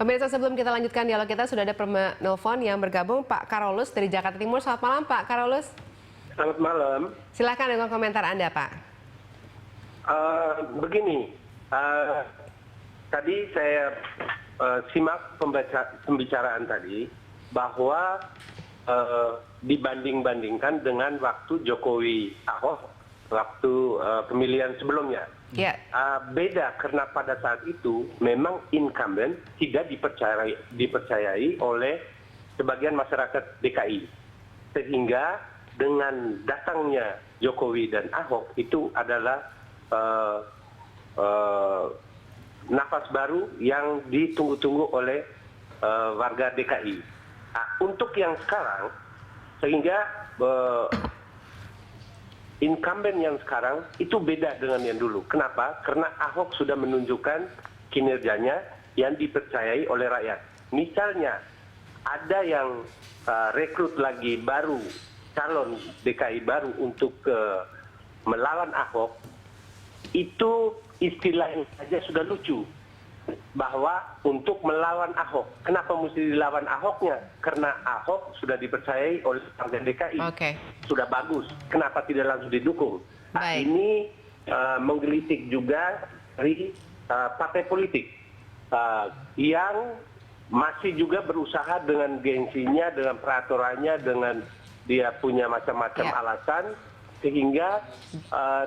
Pemirsa, sebelum kita lanjutkan dialog kita, sudah ada penelpon yang bergabung, Pak Karolus dari Jakarta Timur. Selamat malam, Pak Karolus. Selamat malam. Silakan dengan komentar Anda, Pak. Begini, tadi saya simak pembicaraan tadi bahwa dibanding-bandingkan dengan waktu Jokowi Ahok, waktu pemilihan sebelumnya. Ya. Beda karena pada saat itu memang incumbent tidak dipercayai oleh sebagian masyarakat DKI. Sehingga dengan datangnya Jokowi dan Ahok itu adalah nafas baru yang ditunggu-tunggu oleh warga DKI. Nah, untuk yang sekarang, sehingga incumbent yang sekarang itu beda dengan yang dulu. Kenapa? Karena Ahok sudah menunjukkan kinerjanya yang dipercayai oleh rakyat. Misalnya, ada yang rekrut lagi baru, calon DKI baru untuk melawan Ahok, itu istilahnya saja sudah lucu. Bahwa untuk melawan Ahok. Kenapa mesti dilawan Ahoknya? Karena Ahok sudah dipercayai oleh warga DKI. Sudah bagus. Kenapa tidak langsung didukung? Nah, ini menggelitik juga dari partai politik yang masih juga berusaha dengan gengsinya, dengan peraturannya, dengan dia punya macam-macam alasan, sehingga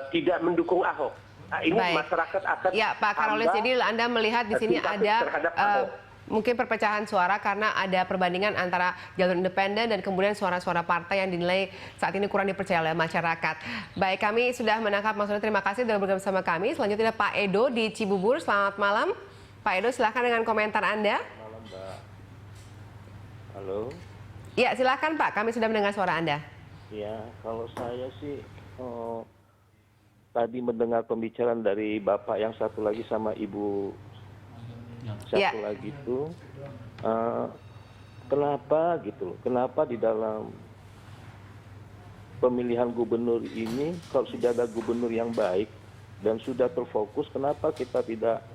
tidak mendukung Ahok. Nah, ini masyarakat akan Pak Karolus, jadi Anda melihat di sini ada mungkin perpecahan suara karena ada perbandingan antara jalur independen dan kemudian suara-suara partai yang dinilai saat ini kurang dipercaya oleh masyarakat. Baik, kami sudah menangkap Mas Doni. Terima kasih sudah bergabung bersama kami. Selanjutnya ada Pak Edo di Cibubur. Selamat malam. Pak Edo, silahkan dengan komentar Anda. Malam, Mbak. Halo. Ya, silahkan Pak. Kami sudah mendengar suara Anda. Ya, kalau saya sih tadi mendengar pembicaraan dari Bapak yang satu lagi sama Ibu satu lagi itu, kenapa gitu loh, kenapa di dalam pemilihan gubernur ini kalau sudah ada gubernur yang baik dan sudah terfokus, kenapa kita tidak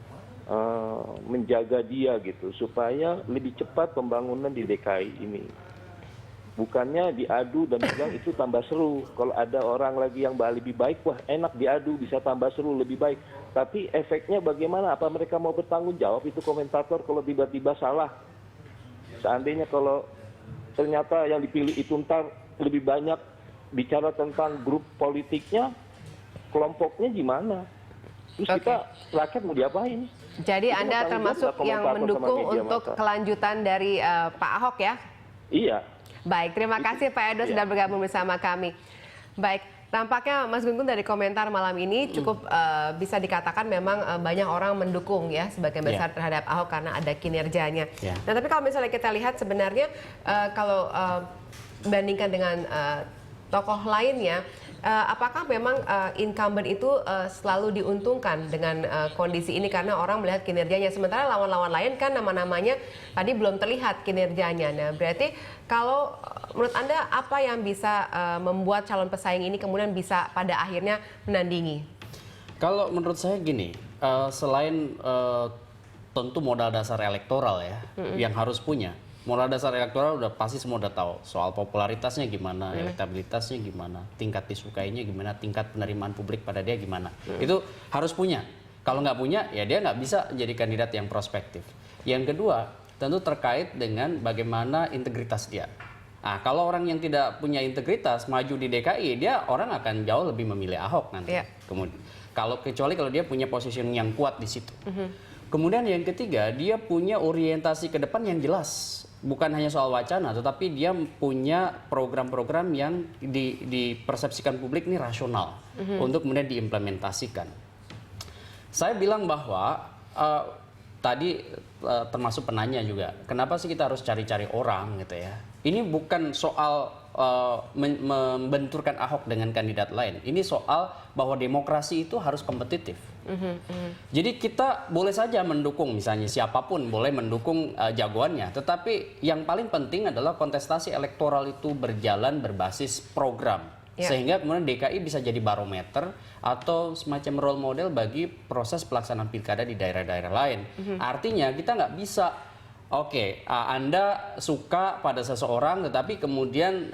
menjaga dia gitu supaya lebih cepat pembangunan di DKI ini. Bukannya diadu dan bilang itu tambah seru. Kalau ada orang lagi yang lebih baik, wah enak diadu, bisa tambah seru, lebih baik. Tapi efeknya bagaimana? Apa mereka mau bertanggung jawab itu komentator kalau tiba-tiba salah? Seandainya kalau ternyata yang dipilih itu ntar lebih banyak bicara tentang grup politiknya, kelompoknya gimana? Terus kita rakyat mau diapain? Jadi itu Anda termasuk yang mendukung untuk kelanjutan dari Pak Ahok ya? Iya. Baik, terima kasih Pak Edo sudah bergabung bersama kami. Baik, tampaknya Mas Gun Gun dari komentar malam ini cukup bisa dikatakan memang banyak orang mendukung ya sebagian besar terhadap Ahok karena ada kinerjanya. Nah, tapi kalau misalnya kita lihat sebenarnya kalau bandingkan dengan tokoh lainnya, apakah memang incumbent itu selalu diuntungkan dengan kondisi ini karena orang melihat kinerjanya, sementara lawan-lawan lain kan nama-namanya tadi belum terlihat kinerjanya. Nah, berarti kalau menurut Anda apa yang bisa membuat calon pesaing ini kemudian bisa pada akhirnya menandingi? Kalau menurut saya gini, selain tentu modal dasar elektoral ya yang harus punya. Modal dasar elektoral udah pasti semua udah tahu soal popularitasnya gimana, elektabilitasnya gimana, tingkat disukainya gimana, tingkat penerimaan publik pada dia gimana. Itu harus punya. Kalau nggak punya, ya dia nggak bisa jadi kandidat yang prospektif. Yang kedua, tentu terkait dengan bagaimana integritas dia. Nah, kalau orang yang tidak punya integritas maju di DKI, dia orang akan jauh lebih memilih Ahok nanti. Kemudian, kecuali kalau dia punya position yang kuat di situ. Kemudian yang ketiga, dia punya orientasi ke depan yang jelas. Bukan hanya soal wacana, tetapi dia punya program-program yang dipersepsikan publik ini rasional untuk kemudian diimplementasikan. Saya bilang bahwa tadi termasuk penanya juga, kenapa sih kita harus cari-cari orang gitu ya? Ini bukan soal membenturkan Ahok dengan kandidat lain. Ini soal bahwa demokrasi itu harus kompetitif. Jadi kita boleh saja mendukung misalnya siapapun boleh mendukung jagoannya, tetapi yang paling penting adalah kontestasi elektoral itu berjalan berbasis program, sehingga kemudian DKI bisa jadi barometer atau semacam role model bagi proses pelaksanaan pilkada di daerah-daerah lain. Artinya kita nggak bisa Oke, Anda suka pada seseorang tetapi kemudian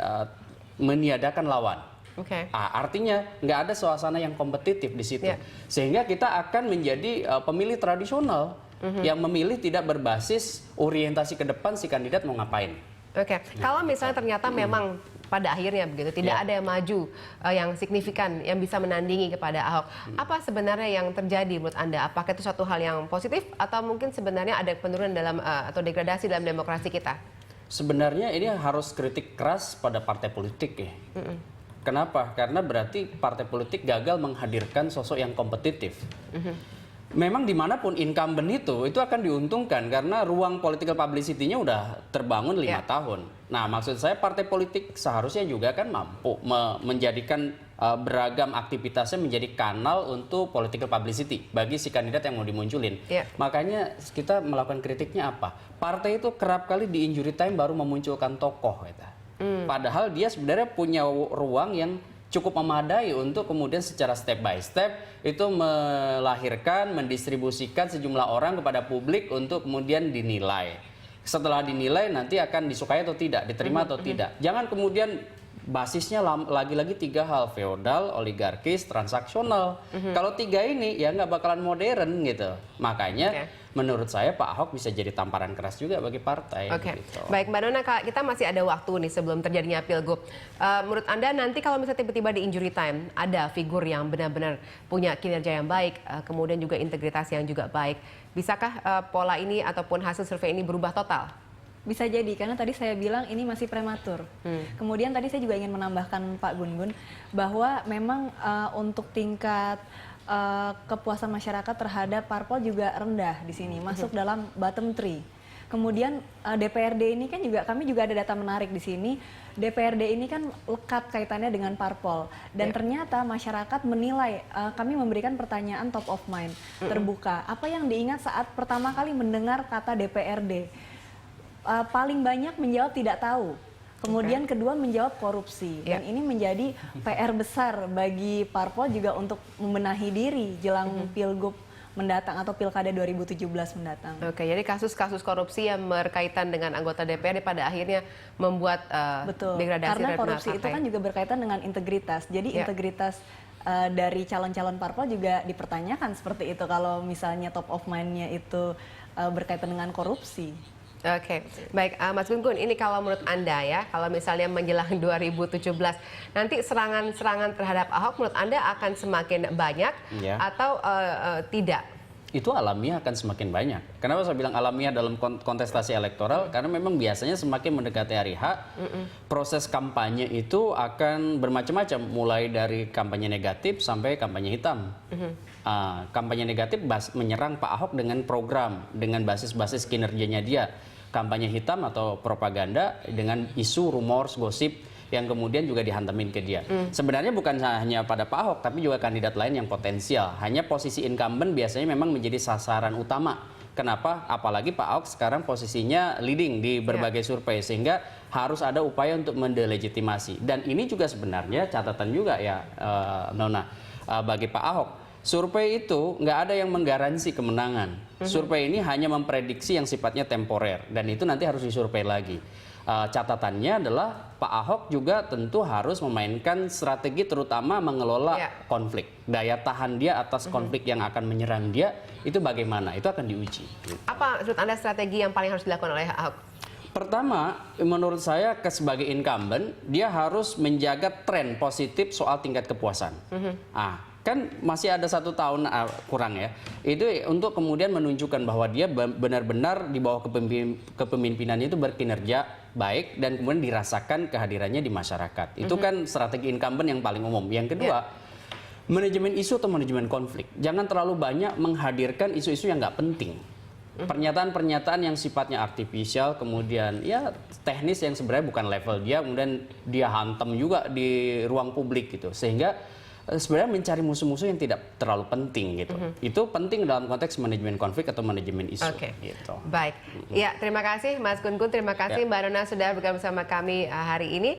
meniadakan lawan. Oke. Artinya nggak ada suasana yang kompetitif di situ. Ya. Sehingga kita akan menjadi pemilih tradisional yang memilih tidak berbasis orientasi ke depan si kandidat mau ngapain. Oke, kalau misalnya ternyata memang pada akhirnya begitu tidak Ya. ada yang maju yang signifikan yang bisa menandingi kepada Ahok, apa sebenarnya yang terjadi menurut Anda? Apakah itu suatu hal yang positif atau mungkin sebenarnya ada penurunan dalam atau degradasi dalam demokrasi kita? Sebenarnya ini harus kritik keras pada partai politik ya. Kenapa? Karena berarti partai politik gagal menghadirkan sosok yang kompetitif. Memang dimanapun incumbent itu akan diuntungkan karena ruang political publicity-nya udah terbangun 5 tahun. Nah, maksud saya partai politik seharusnya juga kan mampu menjadikan beragam aktivitasnya menjadi kanal untuk political publicity bagi si kandidat yang mau dimunculin. Makanya kita melakukan kritiknya apa? Partai itu kerap kali di injury time baru memunculkan tokoh. Padahal dia sebenarnya punya ruang yang cukup memadai untuk kemudian secara step by step itu melahirkan, mendistribusikan sejumlah orang kepada publik untuk kemudian dinilai. Setelah dinilai nanti akan disukai atau tidak, diterima atau tidak. Jangan kemudian basisnya lagi-lagi 3 hal, feodal, oligarkis, transaksional. Kalau 3 ini ya nggak bakalan modern gitu. Makanya menurut saya Pak Ahok bisa jadi tamparan keras juga bagi partai. Gitu. Baik Mbak Nona, kita masih ada waktu nih sebelum terjadinya pilgub. Menurut Anda nanti kalau misalnya tiba-tiba di injury time ada figur yang benar-benar punya kinerja yang baik, kemudian juga integritas yang juga baik, bisakah pola ini ataupun hasil survei ini berubah total? Bisa jadi, karena tadi saya bilang ini masih prematur. Kemudian tadi saya juga ingin menambahkan Pak Gun-Gun bahwa memang untuk tingkat kepuasan masyarakat terhadap parpol juga rendah di sini, masuk dalam bottom 3. Kemudian DPRD ini kan juga, kami juga ada data menarik di sini. DPRD ini kan lekat kaitannya dengan parpol dan ternyata masyarakat menilai, kami memberikan pertanyaan top of mind, terbuka. Apa yang diingat saat pertama kali mendengar kata DPRD? Paling banyak menjawab tidak tahu. Kemudian kedua menjawab korupsi. Dan ini menjadi PR besar bagi parpol juga untuk membenahi diri jelang pilgub mendatang atau pilkada 2017 mendatang. Oke, jadi kasus-kasus korupsi yang berkaitan dengan anggota DPRD pada akhirnya membuat degradasi karena korupsi itu kan juga berkaitan dengan integritas. Jadi integritas dari calon-calon parpol juga dipertanyakan seperti itu kalau misalnya top of mind-nya itu berkaitan dengan korupsi. Oke, baik Mas Gun-Gun, ini kalau menurut Anda ya, kalau misalnya menjelang 2017, nanti serangan-serangan terhadap Ahok menurut Anda akan semakin banyak atau tidak? Itu alamiah akan semakin banyak. Kenapa saya bilang alamiah dalam kontestasi elektoral? Karena memang biasanya semakin mendekati hari H, proses kampanye itu akan bermacam-macam, mulai dari kampanye negatif sampai kampanye hitam. Kampanye negatif menyerang Pak Ahok dengan program, dengan basis-basis kinerjanya dia. Kampanye hitam atau propaganda dengan isu, rumors, gosip yang kemudian juga dihantamin ke dia. Sebenarnya bukan hanya pada Pak Ahok, tapi juga kandidat lain yang potensial. Hanya posisi incumbent biasanya memang menjadi sasaran utama. Kenapa? Apalagi Pak Ahok sekarang posisinya leading di berbagai survei, sehingga harus ada upaya untuk mendelegitimasi. Dan ini juga sebenarnya catatan juga ya, Nona, bagi Pak Ahok. Survei itu nggak ada yang menggaransi kemenangan. Survei ini hanya memprediksi yang sifatnya temporer, dan itu nanti harus disurvei lagi. Catatannya adalah Pak Ahok juga tentu harus memainkan strategi, terutama mengelola konflik. Daya tahan dia atas konflik yang akan menyerang dia itu bagaimana? Itu akan diuji. Apa menurut Anda strategi yang paling harus dilakukan oleh Ahok? Pertama, menurut saya sebagai incumbent dia harus menjaga tren positif soal tingkat kepuasan. Kan masih ada 1 tahun kurang ya, itu untuk kemudian menunjukkan bahwa dia benar-benar di bawah kepemimpinannya itu berkinerja baik dan kemudian dirasakan kehadirannya di masyarakat. Itu kan strategi incumbent yang paling umum. Yang kedua, manajemen isu atau manajemen konflik. Jangan terlalu banyak menghadirkan isu-isu yang nggak penting. Pernyataan-pernyataan yang sifatnya artifisial, kemudian ya teknis yang sebenarnya bukan level dia, kemudian dia hantam juga di ruang publik gitu, sehingga sebenarnya mencari musuh-musuh yang tidak terlalu penting gitu. Itu penting dalam konteks manajemen konflik atau manajemen isu. Gitu. Baik. Ya, terima kasih Mas Gun-Gun, terima kasih Mbak Nona sudah bergabung bersama kami hari ini.